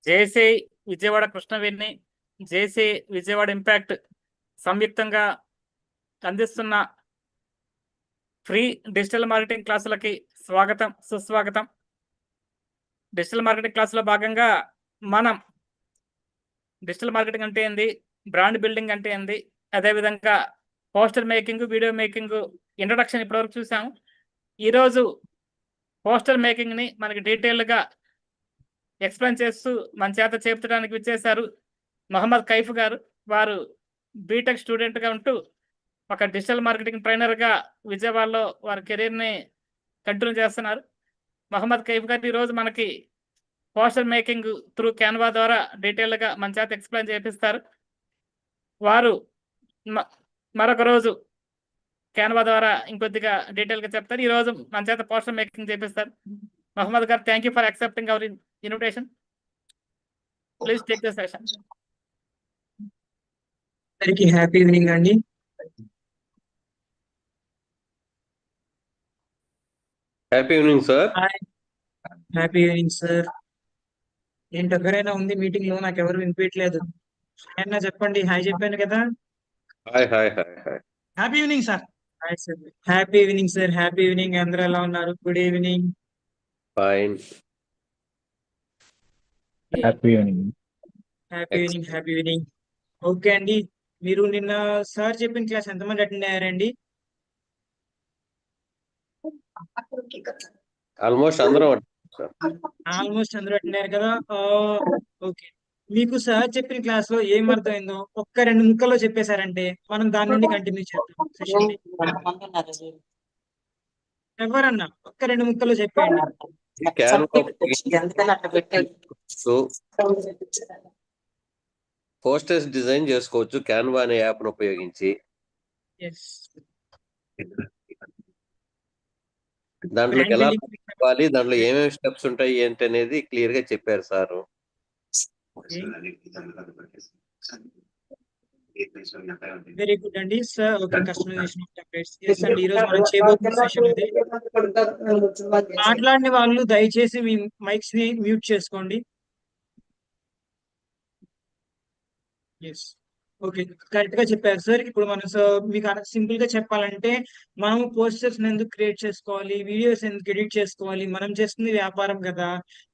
జేసీ విజయవాడ కృష్ణవేణి, జేసీ Vijayawada impact సంయుక్తంగా అందిస్తున్న free digital marketing క్లాసులకి స్వాగతం, సుస్వాగతం. డిజిటల్ మార్కెటింగ్ క్లాసులో భాగంగా మనం డిజిటల్ మార్కెటింగ్ అంటే ఏంది, బ్రాండ్ బిల్డింగ్ అంటే ఏంది, అదేవిధంగా poster making, video making introduction ఇప్పటివరకు చూసాము. ఈరోజు పోస్టర్ మేకింగ్ని మనకి డీటెయిల్గా ఎక్స్ప్లెయిన్ చేస్తూ మన చేత చేర్చడానికి విచ్చేశారు మహమ్మద్ కైఫ్ గారు. వారు బీటెక్ స్టూడెంట్గా ఉంటూ ఒక డిజిటల్ మార్కెటింగ్ ట్రైనర్గా విజయవాడలో వారి కెరీర్ని కంటిన్యూ చేస్తున్నారు. మహమ్మద్ కైఫ్ గారు ఈరోజు మనకి పోస్టర్ మేకింగ్ త్రూ క్యాన్వా ద్వారా డీటెయిల్గా మన చేత ఎక్స్ప్లెయిన్ చేపిస్తారు. వారు మరొక రోజు క్యాన్వా ద్వారా ఇంకొద్దిగా డీటెయిల్గా చెప్తారు. ఈరోజు మన చేత పోస్టర్ మేకింగ్ చేపిస్తారు. మహమ్మద్ గారు, thank you for accepting hour invitation. Please take the session. Very happy evening Andy. Happy evening sir. Hi. Happy evening sir. ఏంటి ఎవరైనా ఉంది మీటింగ్ లో? నాకు ఎవరు వినిపించలేదు. అయినా చెప్పండి. హాయ్ చెప్పాను కదా. Hi hi hi hi. Happy evening sir. Hi sir. Happy evening sir. Happy evening. అందరూ ఎలా ఉన్నారు? Good evening. Fine. Happy evening. Happy evening. Happy evening. Okay అండి, మీరు నిన్న సార్ చెప్పిన క్లాస్ ఎంతమంది అటెండ్ అయ్యారండి? ఆల్మోస్ట్ అందరం ఆల్మోస్ట్ అందరూ అటెండ్ అయ్యారు కదా. ఓకే, మీకు సార్ చెప్పిన క్లాస్ లో ఏం అర్థమైందో ఒక్క 2 ముక్కల్లో చెప్పేశారంటే మనం దాని నుండి కంటిన్యూ చేద్దాం సెషన్. ఎవరన్నా ఒక్క 2 ముక్కల్లో చెప్పేయండి. పోస్టర్స్ డిజైన్ చేసుకోవచ్చు క్యాన్వా అనే యాప్ ను ఉపయోగించి. దాంట్లోకి ఎలా ఇవ్వాలి, దాంట్లో ఏమేమి స్టెప్స్ ఉంటాయి ఏంటి అనేది క్లియర్ గా చెప్పారు సార్. వెరీ గుడ్ అండి sir. Okay, customization of templates. yes అండి, ఈ రోజు మనం చేయబోతున్న సెషన్ ఇది. మాట్లాడిన వాళ్ళు దయచేసి మీ మైక్స్ ని మ్యూట్ చేసుకోండి. ఎస్, ఓకే, కరెక్ట్ గా చెప్పారు సార్. ఇప్పుడు మనం మీకు సింపుల్ గా చెప్పాలంటే మనం పోస్టర్స్ ఎందుకు క్రియేట్ చేసుకోవాలి, వీడియోస్ ఎందుకు ఎడిట్ చేసుకోవాలి, మనం చేస్తుంది వ్యాపారం కదా,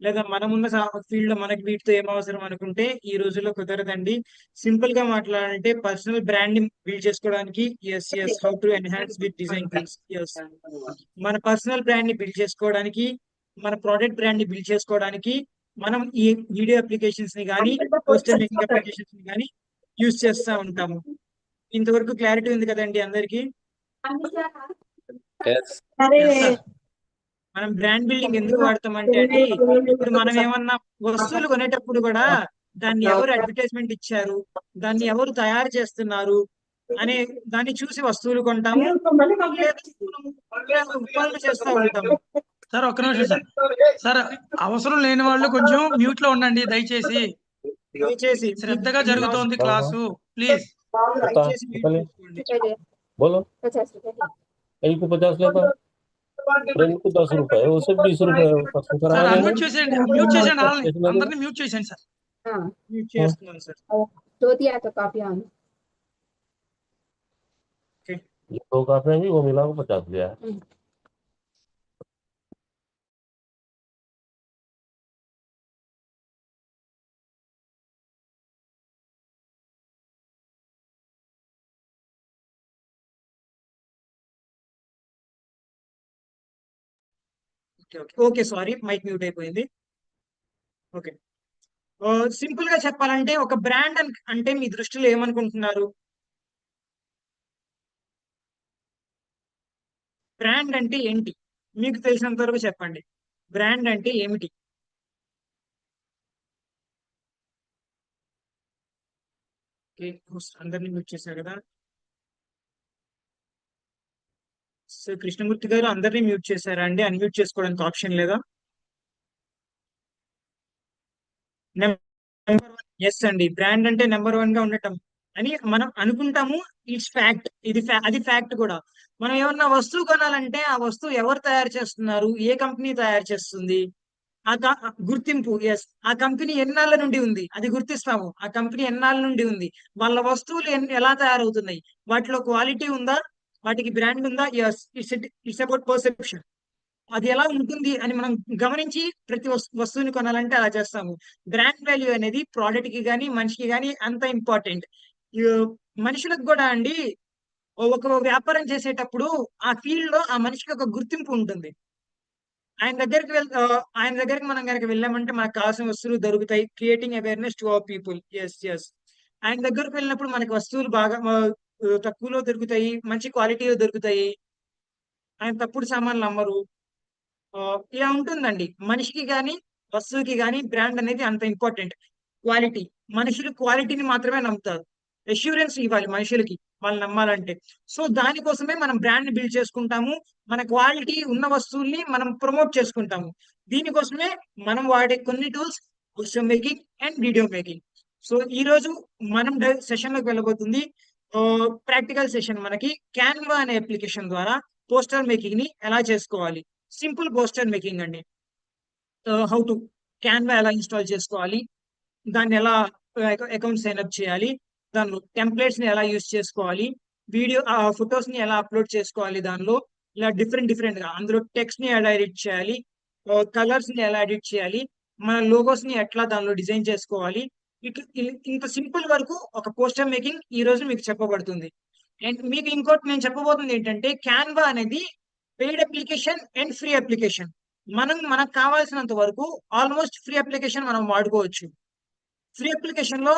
లేదా మనం ఉన్న ఫీల్డ్ లో మనకి వీటితో ఏం అవసరం అనుకుంటే ఈ రోజుల్లో కుదరదండి. సింపుల్ గా మాట్లాడాలంటే పర్సనల్ బ్రాండింగ్ బిల్డ్ చేసుకోవడానికి how to enhance with design things. మన పర్సనల్ బ్రాండ్ ని బిల్డ్ చేసుకోవడానికి, మన ప్రోడక్ట్ బ్రాండ్ ని బిల్డ్ చేసుకోవడానికి మనం ఈ వీడియో అప్లికేషన్స్ ని కానీ పోస్టర్ మేకింగ్ అప్లికేషన్స్ ని కానీ యూజ్ చేస్తా ఉంటాము. ఇంతవరకు క్లారిటీ ఉంది కదండి అందరికి? మనం బ్రాండ్ బిల్డింగ్ ఎందుకు వాడతామంటే అండి, ఇప్పుడు మనం ఏమన్నా వస్తువులు కొనేటప్పుడు కూడా దాన్ని ఎవరు అడ్వర్టైజ్మెంట్ ఇచ్చారు, దాన్ని ఎవరు తయారు చేస్తున్నారు అనే దాన్ని చూసి వస్తువులు కొంటాము, ఉత్పత్తులు చేస్తూ ఉంటాము. సార్ ఒక్క నిమిషం సార్. సార్ అవసరం లేని వాళ్ళు కొంచెం మ్యూట్ లో ఉండండి దయచేసి. శ్రద్ధగా జరుగుతోంది క్లాసు, ప్లీజ్. बोलो एक को 50 लेता, फ्रेंड को 10 रुपए, उसे 20 रुपए సార్ అన్మ్యూట్ చేసేయండి, మ్యూట్ చేసేయండి, అందరినీ మ్యూట్ చేసేయండి సార్. మ్యూట్ చేస్తున్నాను సార్. ये 2 कापियां भी वो मिला को 50 दिया है. ఓకే, సారీ, మైక్ మ్యూట్ అయిపోయింది. ఓకే, సింపుల్ గా చెప్పాలంటే ఒక బ్రాండ్ అంటే మీ దృష్టిలో ఏమనుకుంటున్నారు? బ్రాండ్ అంటే ఏంటి మీకు తెలిసినంత వరకు చెప్పండి. బ్రాండ్ అంటే ఏమిటి? అందరినీ మ్యూట్ చేశారు కదా. సో కృష్ణమూర్తి గారు అందరినీ మ్యూట్ చేశారా అండి? అన్మ్యూట్ చేసుకోవడానికి ఆప్షన్ లేదా? ఎస్ అండి, బ్రాండ్ అంటే నెంబర్ 1 గా ఉండటం. అని మనం అనుకుంటాము. It's fact. అది ఫ్యాక్ట్ కూడా. మనం ఏమన్నా వస్తువు కొనాలంటే ఆ వస్తువు ఎవరు తయారు చేస్తున్నారు, ఏ కంపెనీ తయారు చేస్తుంది, గుర్తింపు. ఎస్, ఆ కంపెనీ ఎన్నాళ్ళ నుండి ఉంది అది గుర్తిస్తాము. ఆ కంపెనీ ఎన్నాళ్ళ నుండి ఉంది, వాళ్ళ వస్తువులు ఎలా తయారవుతున్నాయి, వాటిలో క్వాలిటీ ఉందా, వాటికి బ్రాండ్ ఉందా. Yes, it's about perception. అది ఎలా ఉంటుంది అని మనం గమనించి ప్రతి వస్తువుని కొనాలంటే అలా చేస్తాము. బ్రాండ్ వాల్యూ అనేది ప్రోడక్ట్ కి కానీ మనిషికి కానీ అంత ఇంపార్టెంట్. మనుషులకు కూడా అండి, ఒక వ్యాపారం చేసేటప్పుడు ఆ ఫీల్డ్ లో ఆ మనిషికి ఒక గుర్తింపు ఉంటుంది. ఆయన దగ్గరికి మనం కనుక వెళ్ళామంటే మనకు కావాల్సిన వస్తువులు దొరుకుతాయి. Creating awareness to our people. Yes, yes. ఆయన దగ్గరకు వెళ్ళినప్పుడు మనకి వస్తువులు బాగా తక్కువలో దొరుకుతాయి, మంచి క్వాలిటీలో దొరుకుతాయి. ఆయన తప్పుడు సామాన్లు అమ్మరు. ఇలా ఉంటుందండి. మనిషికి కానీ వస్తువుకి కానీ బ్రాండ్ అనేది అంత ఇంపార్టెంట్. క్వాలిటీ, మనుషులు క్వాలిటీని మాత్రమే నమ్ముతారు. అష్యూరెన్స్ ఇవ్వాలి మనుషులకి, వాళ్ళు నమ్మాలంటే. సో దానికోసమే మనం బ్రాండ్ బిల్డ్ చేసుకుంటాము. మన క్వాలిటీ ఉన్న వస్తువుల్ని మనం ప్రమోట్ చేసుకుంటాము. దీనికోసమే మనం వాడే కొన్ని tools poster making and video making. So ఈ రోజు మనం సెషన్ లోకి వెళ్ళబోతుంది. Practical session. మనకి క్యాన్వా అనే అప్లికేషన్ ద్వారా పోస్టర్ మేకింగ్ ని ఎలా చేసుకోవాలి. సింపుల్ పోస్టర్ మేకింగ్ అండి. హౌ టు క్యాన్వా ఎలా ఇన్స్టాల్ చేసుకోవాలి, దాన్ని ఎలా అకౌంట్ సైన్అప్ చేయాలి, దానిలో టెంప్లెట్స్ ని ఎలా యూజ్ చేసుకోవాలి, వీడియో ఫొటోస్ ని ఎలా అప్లోడ్ చేసుకోవాలి, దానిలో ఇలా డిఫరెంట్ గా అందులో టెక్స్ట్ ని ఎలా ఎడిట్ చేయాలి, కలర్స్ ని ఎలా ఎడిట్ చేయాలి, మన లోగోస్ ని ఎట్లా దానిలో డిజైన్ చేసుకోవాలి. ఇంత సింపుల్ వరకు ఒక పోస్టర్ మేకింగ్ ఈ రోజు మీకు చెప్పబడుతుంది. అండ్ మీకు ఇంకోటి నేను చెప్పబోతుంది ఏంటంటే, క్యాన్వా అనేది paid application and free application. మనకు కావాల్సినంత వరకు ఆల్మోస్ట్ ఫ్రీ అప్లికేషన్ మనం వాడుకోవచ్చు. ఫ్రీ అప్లికేషన్ లో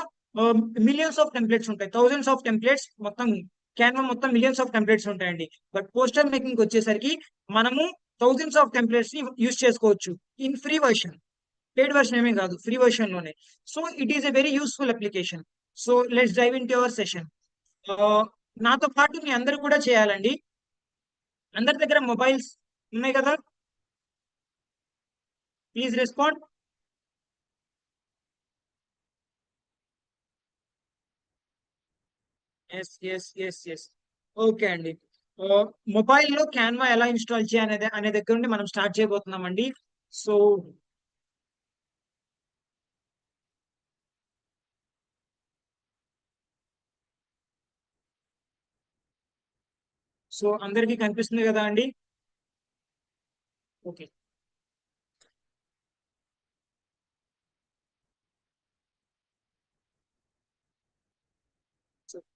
మిలియన్స్ ఆఫ్ టెంప్లెట్స్ ఉంటాయి, థౌజండ్స్ ఆఫ్ టెంప్లెట్స్. మొత్తం క్యాన్వా మొత్తం మిలియన్స్ ఆఫ్ టెంప్లెట్స్ ఉంటాయండి. బట్ పోస్టర్ మేకింగ్ వచ్చేసరికి మనము థౌజండ్స్ ఆఫ్ టెంప్లెట్స్ ని యూజ్ చేసుకోవచ్చు in free version. Paid version ఏమీ కాదు, ఫ్రీ వర్షన్ లోనే. So it is a very useful application. So let's dive into our session. నాతో పాటు మీ అందరూ కూడా చేయాలండి. అందరి దగ్గర మొబైల్స్ ఉన్నాయి కదా, please respond. Yes, yes, yes, yes. Okay అండి. మొబైల్లో క్యాన్వా ఎలా ఇన్స్టాల్ చేయాలి అనే దగ్గర నుండి మనం స్టార్ట్ చేయబోతున్నామండి. సో అందరికీ కనిపిస్తుంది కదా అండి? ఓకే.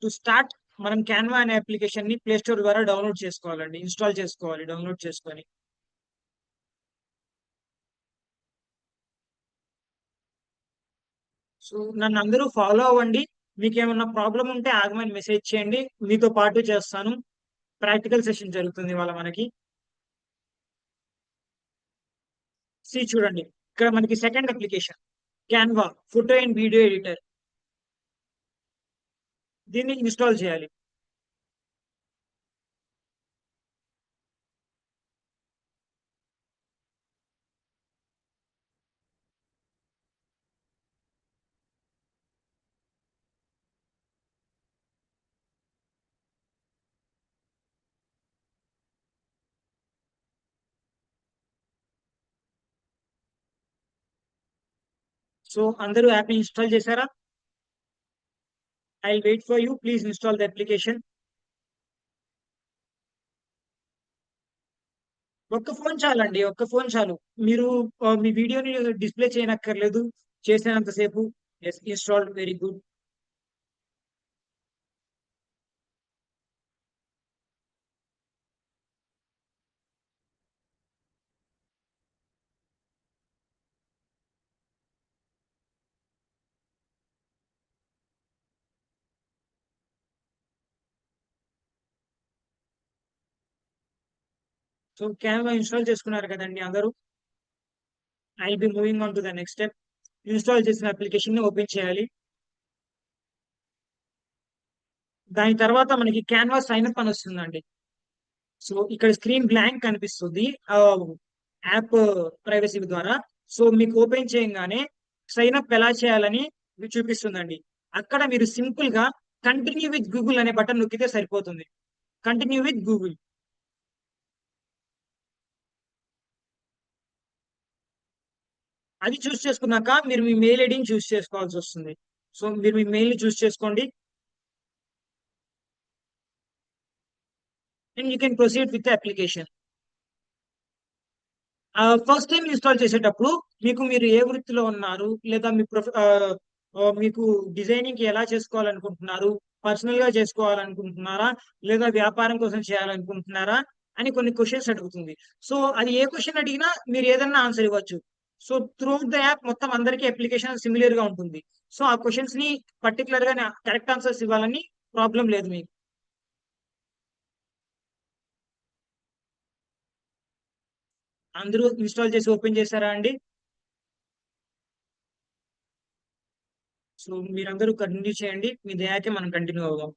టు స్టార్ట్ మనం క్యాన్వా అనే అప్లికేషన్ ని ప్లే స్టోర్ ద్వారా డౌన్లోడ్ చేసుకోవాలండి, ఇన్స్టాల్ చేసుకోవాలి. డౌన్లోడ్ చేసుకొని సో నన్ను అందరూ ఫాలో అవ్వండి. మీకు ఏమన్నా ప్రాబ్లం ఉంటే ఆగమని మెసేజ్ చేయండి, మీతో పాటు చేస్తాను. ప్రాక్టికల్ సెషన్ జరుగుతుంది ఇవాళ మనకి. చూడండి, ఇక్కడ మనకి second application Canva photo and video editor. దీన్ని ఇన్స్టాల్ చేయాలి. సో అందరూ యాప్ ఇన్స్టాల్ చేశారా? I will wait for you. Please install the application. ఒక్క ఫోన్ చాలండి, ఒక్క ఫోన్ చాలు. మీరు మీ వీడియోని డిస్ప్లే చేయనక్కర్లేదు చేసినంతసేపు. Yes, installed. Very good. So Canva install చేసుకున్నారు కదండి అందరూ. I will be moving on to the next step. Install చేసిన అప్లికేషన్ ని ఓపెన్ చేయాలి. దాని తర్వాత మనకి క్యాన్వా సైన్ అప్ అని వస్తుందండి. సో ఇక్కడ స్క్రీన్ బ్లాంక్ కనిపిస్తుంది యాప్ ప్రైవసీ ద్వారా. సో మీకు ఓపెన్ చేయగానే సైన్ అప్ ఎలా చేయాలని చూపిస్తుందండి. అక్కడ మీరు సింపుల్ గా కంటిన్యూ విత్ గూగుల్ అనే బటన్ నొక్కితే సరిపోతుంది. Continue with Google. అది చూస్ చేసుకున్నాక మీరు మీ మెయిల్ ఐడిని చూస్ చేసుకోవాల్సి వస్తుంది. సో మీరు మీ మెయిల్ ని చూస్ చేసుకోండి and you can proceed with the application. First time install చేసేటప్పుడు మీరు ఏ వృత్తిలో ఉన్నారు, లేదా మీకు డిజైనింగ్ ఎలా చేసుకోవాలనుకుంటున్నారు, పర్సనల్ గా చేసుకోవాలనుకుంటున్నారా, లేదా వ్యాపారం కోసం చేయాలనుకుంటున్నారా అని కొన్ని క్వశ్చన్స్ అడుగుతుంది. సో అది ఏ క్వశ్చన్ అడిగినా మీరు ఏదన్నా ఆన్సర్ ఇవ్వచ్చు. సో త్రూ ద యాప్ మొత్తం అందరికీ అప్లికేషన్ సిమిలర్ గా ఉంటుంది. సో ఆ క్వశ్చన్స్ ని పర్టికులర్ గా కరెక్ట్ ఆన్సర్స్ ఇవ్వాలని ప్రాబ్లం లేదు మీకు. అందరూ ఇన్స్టాల్ చేసి ఓపెన్ చేశారా అండి? సో మీరందరూ కంటిన్యూ చేయండి, మీ దయాకే మనం కంటిన్యూ అవుదాం.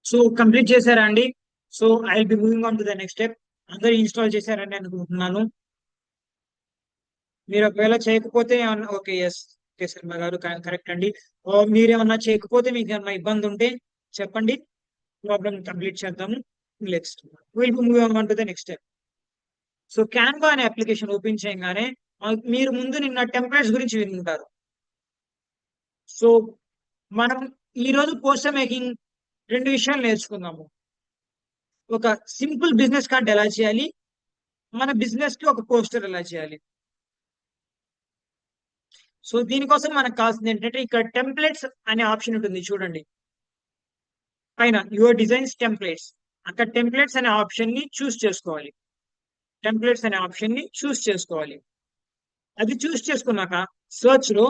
సో కంప్లీట్ చేశారా అండి? So I will be moving on to the next step. అందరూ ఇన్స్టాల్ చేశారని అనుకుంటున్నాను. మీరు ఒకవేళ చేయకపోతే ఓకే, ఎస్, ఓకే శర్మ గారు కరెక్ట్ అండి. మీరేమన్నా చేయకపోతే మీకు ఏమన్నా ఇబ్బంది ఉంటే చెప్పండి, ప్రాబ్లం కంప్లీట్ చేద్దాము. Next will be moving on to the next step. So Canva అనే అప్లికేషన్ ఓపెన్ చేయగానే మీరు ముందు నిన్న టెంప్లెట్స్ గురించి వినుంటారు. సో మనం ఈ రోజు పోస్టర్ మేకింగ్ 2 విషయాలు నేర్చుకుందాము. ఒక సింపుల్ బిజినెస్ కార్డ్ ఎలా చేయాలి, మన బిజినెస్ కి ఒక పోస్టర్ ఎలా చేయాలి. సో దీనికోసం మనకు కావాల్సింది ఏంటంటే ఇక్కడ టెంప్లెట్స్ అనే ఆప్షన్ ఉంటుంది చూడండి పైన, యువర్ డిజైన్స్ టెంప్లెట్స్. అక్కడ టెంప్లెట్స్ అనే ఆప్షన్ ని చూస్ చేసుకోవాలి. టెంప్లెట్స్ అనే ఆప్షన్ ని చూస్ చేసుకోవాలి. అది చూస్ చేసుకున్నాక సర్చ్ లో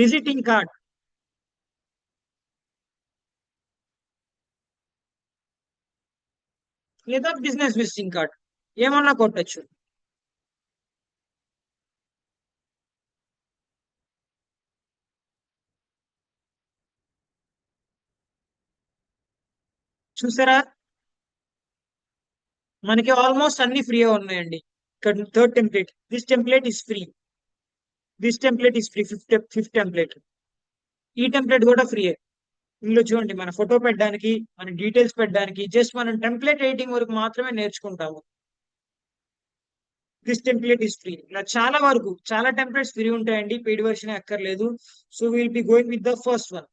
విజిటింగ్ కార్డ్ లేదా బిజినెస్ విజిటింగ్ కార్డ్ ఏమన్నా కొట్టచ్చు. చూసారా, మనకి ఆల్మోస్ట్ అన్ని ఫ్రీ ఉన్నాయండి. ఇక్కడ third template, this template is free, this template is free. Fifth template, ఈ టెంప్లెట్ కూడా ఫ్రీయే. ఇందులో చూడండి, మన ఫోటో పెట్టడానికి, మన డీటెయిల్స్ పెట్టడానికి, జస్ట్ మనం టెంప్లెట్ ఎడిటింగ్ వరకు మాత్రమే నేర్చుకుంటాము. This template is free. ఇలా చాలా టెంప్లెట్స్ ఫ్రీ ఉంటాయండి, పెయిడ్ వర్షన్ అక్కర్లేదు. So will be going with the first one.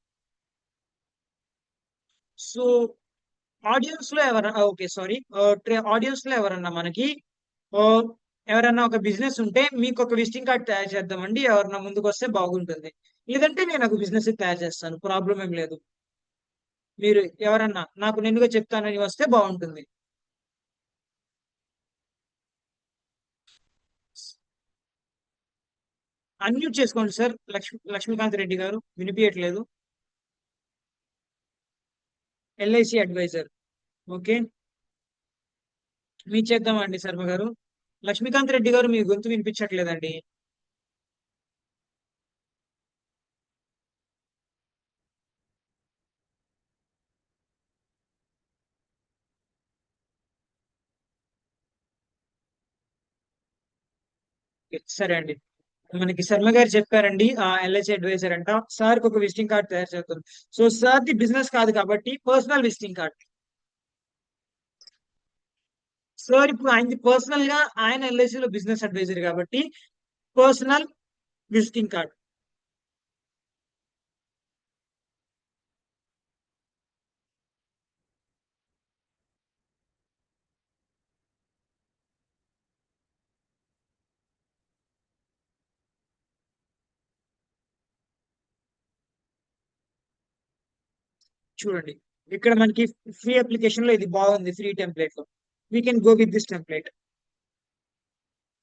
So audience లో ఎవరన్నా, ఓకే సారీ, ఆడియన్స్ లో ఎవరన్నా ఒక బిజినెస్ ఉంటే మీకు ఒక విజిటింగ్ కార్డ్ తయారు చేద్దామండి, ఎవరన్నా ముందుకు వస్తే బాగుంటుంది. లేదంటే నేను ఒక బిజినెస్ తయారు చేస్తాను, ప్రాబ్లం ఏం లేదు. మీరు ఎవరన్నా నాకు నిన్నుగా చెప్తానని వస్తే బాగుంటుంది. అన్మ్యూట్ చేసుకోండి సార్. లక్ష్మీకాంత్ రెడ్డి గారు, వినిపించట్లేదు. ఎల్ఐసి అడ్వైజర్, ఓకే, మీ చేద్దామండి శర్మ గారు. లక్ష్మీకాంత్ రెడ్డి గారు, మీ గొంతు వినిపించట్లేదండి. సరే అండి, మనకి శర్మ గారు చెప్పారండి, ఎల్ఐసి అడ్వైజర్ అంట. సార్ కి ఒక విజిటింగ్ కార్డ్ తయారు చేస్తాం. సో సార్ ది బిజినెస్ కాదు కాబట్టి పర్సనల్ విజిటింగ్ కార్డ్. సార్ ఇప్పుడు ఆయనది పర్సనల్ గా, ఆయన ఎల్ఐసిలో బిజినెస్ అడ్వైజర్ కాబట్టి పర్సనల్ విజిటింగ్ కార్డ్. చూడండి ఇక్కడ మనకి ఫ్రీ అప్లికేషన్ లో ఇది బాగుంది, ఫ్రీ టెంప్లేట్ లో we can go with this template.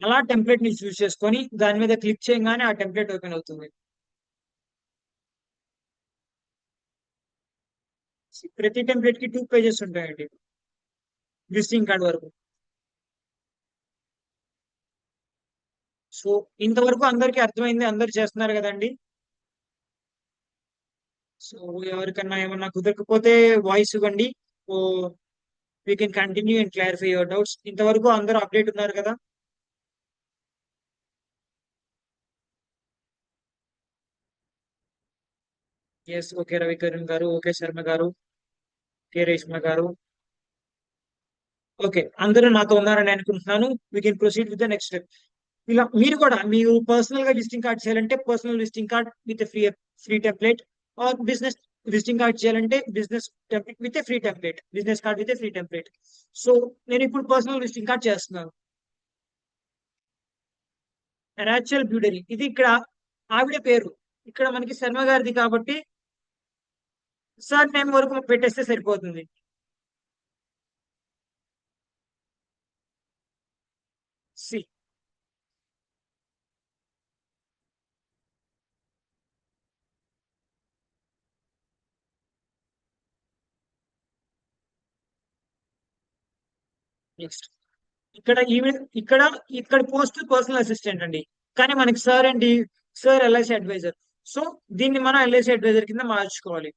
అలా టెంప్లేట్ ని చూస్ చేసుకొని దాని మీద క్లిక్ చేయగానే ఆ టెంప్లేట్ ఓపెన్ అవుతుంది. ప్రతి టెంప్లేట్ కి 2 పేజెస్ ఉంటాయండి విజిటింగ్ కార్డ్ వరకు. సో ఇంతవరకు అందరికీ అర్థమైంది, అందరు చేస్తున్నారు కదండి. సో ఎవరికన్నా ఏమన్నా కుదరకపోతే వాయిస్ ఇవ్వండి. So we can continue and clarify your doubts. ఇంతవరకు అందరూ అప్డేట్ ఉన్నారు కదా. ఎస్, ఓకే రవికిరణ్ గారు, ఓకే శర్మ గారు, కే రేష్మ గారు, ఓకే అందరూ నాతో ఉన్నారని అనుకుంటున్నాను. We can proceed with the next step. ఇలా మీరు కూడా మీరు పర్సనల్ గా విజిటింగ్ కార్డ్ చేయాలంటే personal visiting card with free free template, or business visiting card చేయాలంటే business template with free template, business card with free template. So నేను ఇప్పుడు personal visiting card చేస్తున్నాను. రాచల్ బ్యూడరీ, ఇది ఇక్కడ ఆవిడ పేరు, ఇక్కడ మనకి శర్మ గారిది కాబట్టి సార్ నేమ్ వరకు పెట్టేస్తే సరిపోతుంది. సి నెక్స్ట్ ఇక్కడ ఈవిడ ఇక్కడ ఇక్కడ పోస్ట్ పర్సనల్ అసిస్టెంట్ అండి, కానీ మనకి సార్ ఏంటి, సార్ ఎల్ఐసి అడ్వైజర్. సో దీన్ని మనం ఎల్ఐసి అడ్వైజర్ కింద మార్చుకోవాలి.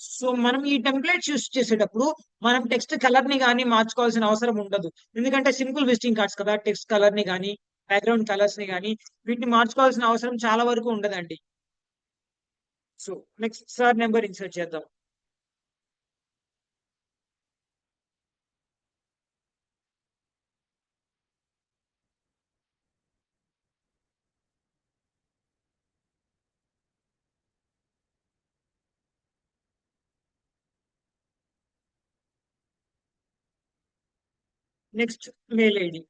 సో మనం ఈ టెంప్లెట్స్ యూస్ చేసేటప్పుడు మనం టెక్స్ట్ కలర్ ని కానీ మార్చుకోవాల్సిన అవసరం ఉండదు, ఎందుకంటే సింపుల్ విజిటింగ్ కార్డ్స్ కదా. టెక్స్ట్ కలర్ ని కానీ బ్యాక్గ్రౌండ్ కలర్స్ ని కానీ వీటిని మార్చుకోవాల్సిన అవసరం చాలా వరకు ఉండదండి. So next sir number insert చేద్దాం. Next mail ID.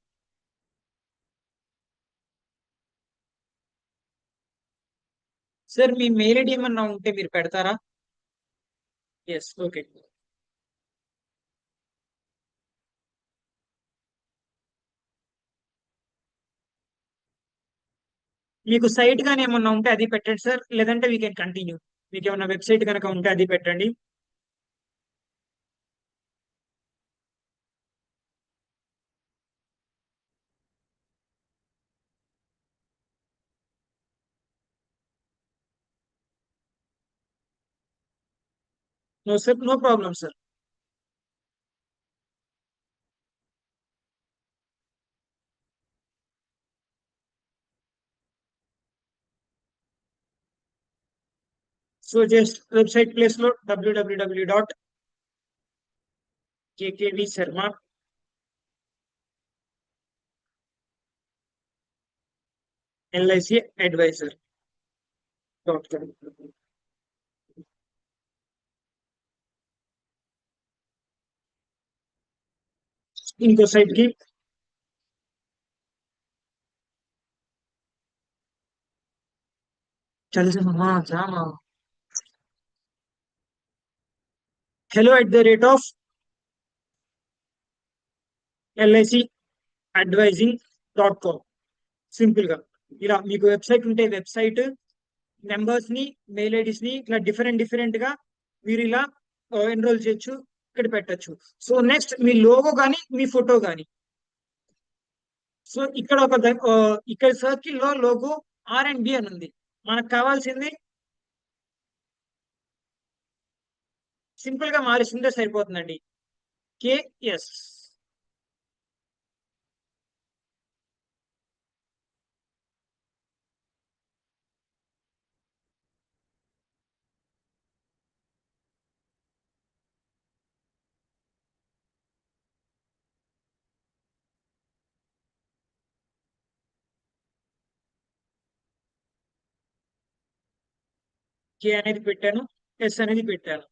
సార్ మీ మెయిల్ ఐడి ఏమన్నా ఉంటే మీరు పెడతారా? Yes, okay. మీకు సైట్ గానీ ఏమన్నా ఉంటే అది పెట్టండి సార్, లేదంటే వీ కెన్ కంటిన్యూ. మీకు ఏమన్నా వెబ్సైట్ కనుక ఉంటే అది పెట్టండి. No sir, no problem sir. So just website place లో www.kkvsharma LICadvisor.com. ఇంకో సైట్ కి చలిసమ్మా చామా hello@LIC advising.com. సింపుల్ గా ఇలా మీకు వెబ్సైట్ ఉంటే వెబ్సైట్ నెంబర్స్ ని, మెయిల్ ఐడీస్ ని ఇట్లా డిఫరెంట్ డిఫరెంట్ గా మీరు ఇలా ఎన్రోల్ చేయొచ్చు, ఇక్కడ పెట్టచ్చు. సో నెక్స్ట్ మీ లోగో కానీ మీ ఫోటో కానీ. సో ఇక్కడ ఇక్కడ సర్కిల్ లో లోగో R&B అని ఉంది. మనకు కావాల్సింది సింపుల్ గా మారిస్తుంటే సరిపోతుందండి, KS. K అనేది పెట్టాను, S అనేది పెట్టాను.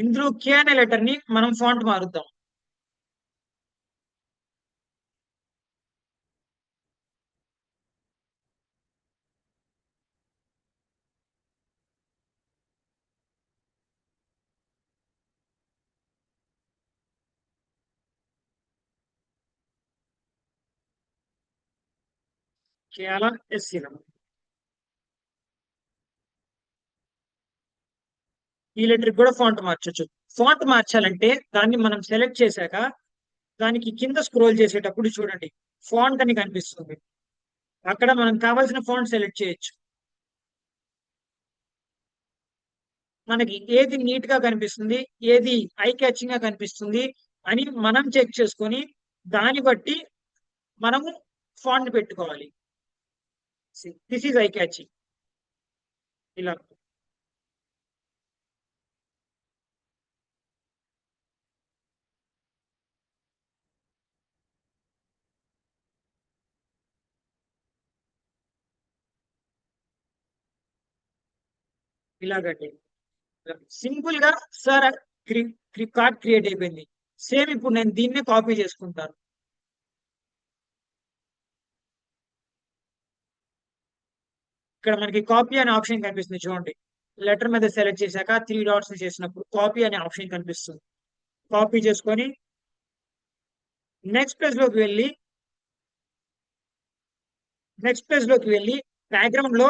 ఇందులో కే అనే లెటర్ ని మనం ఫాంట్ మారుద్దాం. కేవలం ఎస్సీలో ఈ లెటర్ కూడా ఫాంట్ మార్చొచ్చు. ఫాంట్ మార్చాలంటే దాన్ని మనం సెలెక్ట్ చేశాక దానికి కింద స్క్రోల్ చేసేటప్పుడు చూడండి ఫాంట్ అని కనిపిస్తుంది. అక్కడ మనం కావాల్సిన ఫాంట్ సెలెక్ట్ చేయొచ్చు. మనకి ఏది నీట్ గా కనిపిస్తుంది, ఏది ఐ క్యాచింగ్ గా కనిపిస్తుంది అని మనం చెక్ చేసుకొని దాన్ని బట్టి మనము ఫాంట్ పెట్టుకోవాలి. This is I catching. ఇలా ఇలాగండి సింపుల్ గా సార్ కార్డ్ క్రియేట్ అయిపోయింది. సేమ్ ఇప్పుడు నేను దీన్నే కాపీ చేసుకుంటాను. ఇక్కడ మనకి కాపీ అనే ఆప్షన్ కనిపిస్తుంది చూడండి. లెటర్ మీద సెలెక్ట్ చేశాక 3 డాట్స్ చేసినప్పుడు కాపీ అనే ఆప్షన్ కనిపిస్తుంది. కాపీ చేసుకొని నెక్స్ట్ పేజ్ లోకి వెళ్ళి బ్యాక్గ్రౌండ్ లో